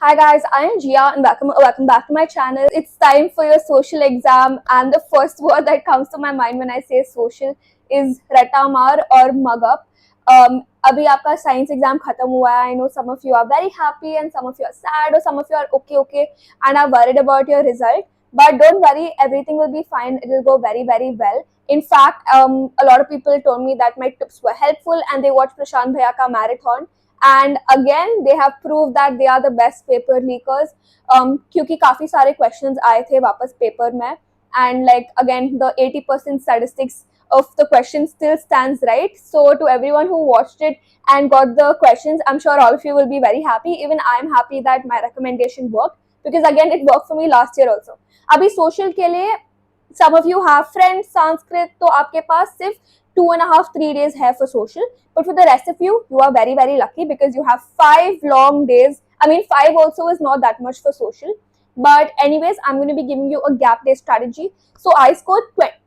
Hi guys, I am Jia and welcome back to my channel. It's time for your social exam and the first word that comes to my mind when I say social is ratamar or mug up. अभी आपका science exam खत्म हुआ है. I know some of you are very happy and some of you are sad or some of you are okay and are worried about your result. But don't worry, everything will be fine. It will go very well. In fact, a lot of people told me that my tips were helpful and they watched Prashant Bhaiya ka marathon. And again they have proved that they are the best paper leakers क्योंकि काफी सारे questions आए थे वापस paper में and like again the 80% statistics of the question still stands right. So to everyone who watched it and got the questions, I'm sure all of you will be very happy. Even I'm happy that my recommendation worked because again it worked for me last year also. अभी social के लिए some of you have friends Sanskrit, तो आपके पास सिर्फ 2.5-3 days है for social, but for the rest of you are very lucky because you have 5 long days. I mean 5 also is not that much for social, but anyways I'm going to be giving you a gap day strategy. So I scored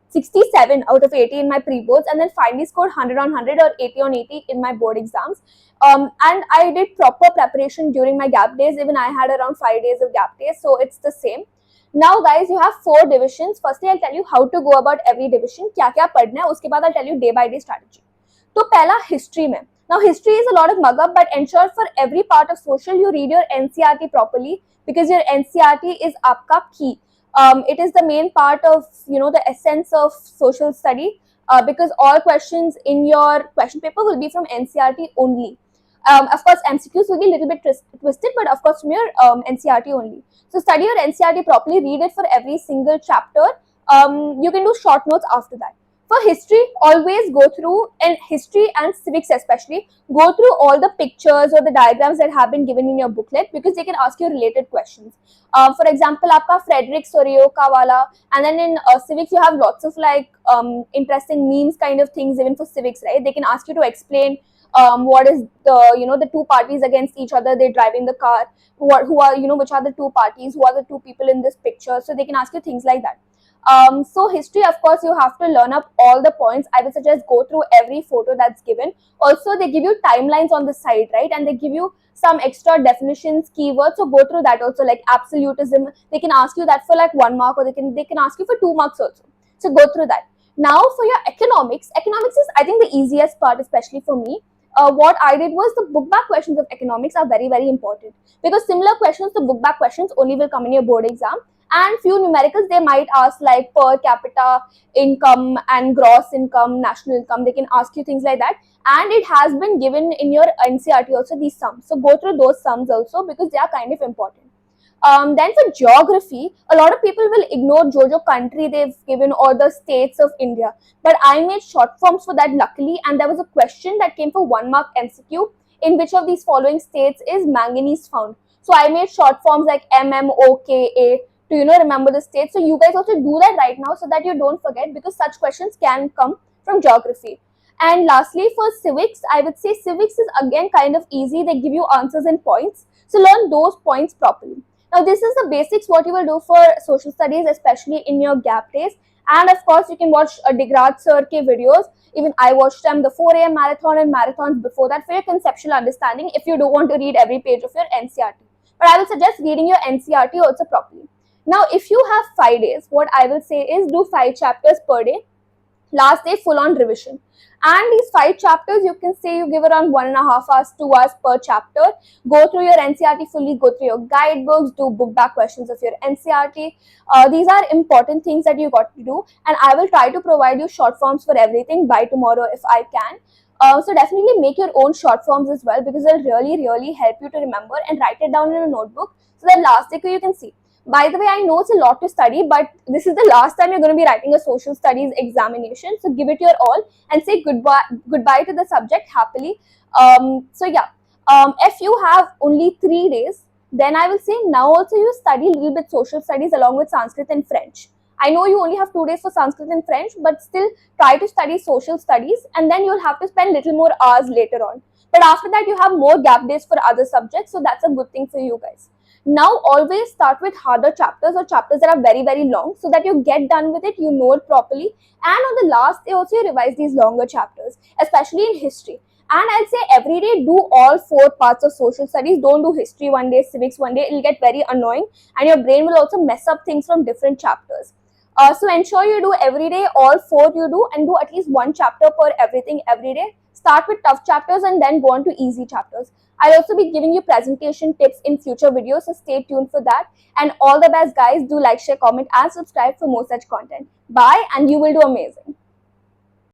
67 out of 80 in my pre-boards and then finally scored 100 on 100 or 80 on 80 in my board exams. And I did proper preparation during my gap days. Even I had around 5 days of gap days, so it's the same. Now guys, you have 4 divisions. Firstly I'll tell you how to go about every division, क्या क्या पढ़ना है, उसके बाद I'll tell you day by day strategy. तो पहला history में. Now history is a lot of mug up, but ensure for every part of social you read your NCERT properly because your NCERT is आपका key. It is the main part of the essence of social study because all questions in your question paper will be from NCERT only. Of course MCQs will be a little bit twisted, but of course from your NCERT only. So study your NCERT properly, read it for every single chapter. You can do short notes after that. For history, always go through, and history and civics especially, go through all the pictures or the diagrams that have been given in your booklet because they can ask you related questions. For example, आपका Frederick Sorioka wala, and then in civics you have lots of like interesting memes kind of things even for civics, right? They can ask you to explain what is the two parties against each other, they're driving the car, who are which are the two parties, who are the two people in this picture, so they can ask you things like that. So history, of course, you have to learn up all the points. I would suggest go through every photo that's given. Also, they give you timelines on the side, right? And they give you some extra definitions, keywords. So go through that also, like absolutism. They can ask you that for like 1 mark, or they can ask you for 2 marks also. So go through that. Now for your economics is I think the easiest part, especially for me. What I did was the book back questions of economics are very important because similar questions to book back questions only will come in your board exam. And few numericals they might ask like per capita income and gross income, national income. They can ask you things like that, and it has been given in your NCERT also, these sums. So go through those sums also because they are kind of important. Then for geography, a lot of people will ignore Jojo country they've given or the states of India, but I made short forms for that luckily, and there was a question that came for 1 mark MCQ: in which of these following states is manganese found? So I made short forms like MMOKA to remember the states. So you guys also do that right now so that you don't forget, because such questions can come from geography. And lastly, for civics, I would say civics is again kind of easy. They give you answers and points, so learn those points properly. Now this is the basics what you will do for social studies, especially in your gap days. And of course you can watch Digrad sir ke videos. Even I watched them, the 4 a.m. marathon and marathons before that, for your conceptual understanding if you don't want to read every page of your NCERT. But I will suggest reading your NCERT also properly. Now, if you have 5 days, what I will say is do 5 chapters per day. Last day, full on revision. And these 5 chapters, you can say you give around 1.5 hours, 2 hours per chapter. Go through your NCERT fully, go through your guidebooks, do book back questions of your NCERT. These are important things that you got to do. And I will try to provide you short forms for everything by tomorrow if I can. So definitely make your own short forms as well, because they'll really help you to remember, and write it down in a notebook so that last day you can see. By the way, I know it's a lot to study, but this is the last time you're going to be writing a social studies examination. So give it your all and say goodbye to the subject happily. So yeah, if you have only 3 days, then I will say now also you study a little bit social studies along with Sanskrit and French. I know you only have 2 days for Sanskrit and French, but still try to study social studies, and then you'll have to spend little more hours later on. But after that, you have more gap days for other subjects, so that's a good thing for you guys. Now always start with harder chapters or chapters that are very long, so that you get done with it, you know it properly, and on the last day also you revise these longer chapters, especially in history. And I'll say every day do all 4 parts of social studies. Don't do history one day, civics one day. It'll get very annoying, and your brain will also mess up things from different chapters. So ensure you do every day, all 4 you do, and do at least 1 chapter per everything every day. Start with tough chapters and then go on to easy chapters. I'll also be giving you presentation tips in future videos, so stay tuned for that. And all the best, guys. Do like, share, comment, and subscribe for more such content. Bye, and you will do amazing.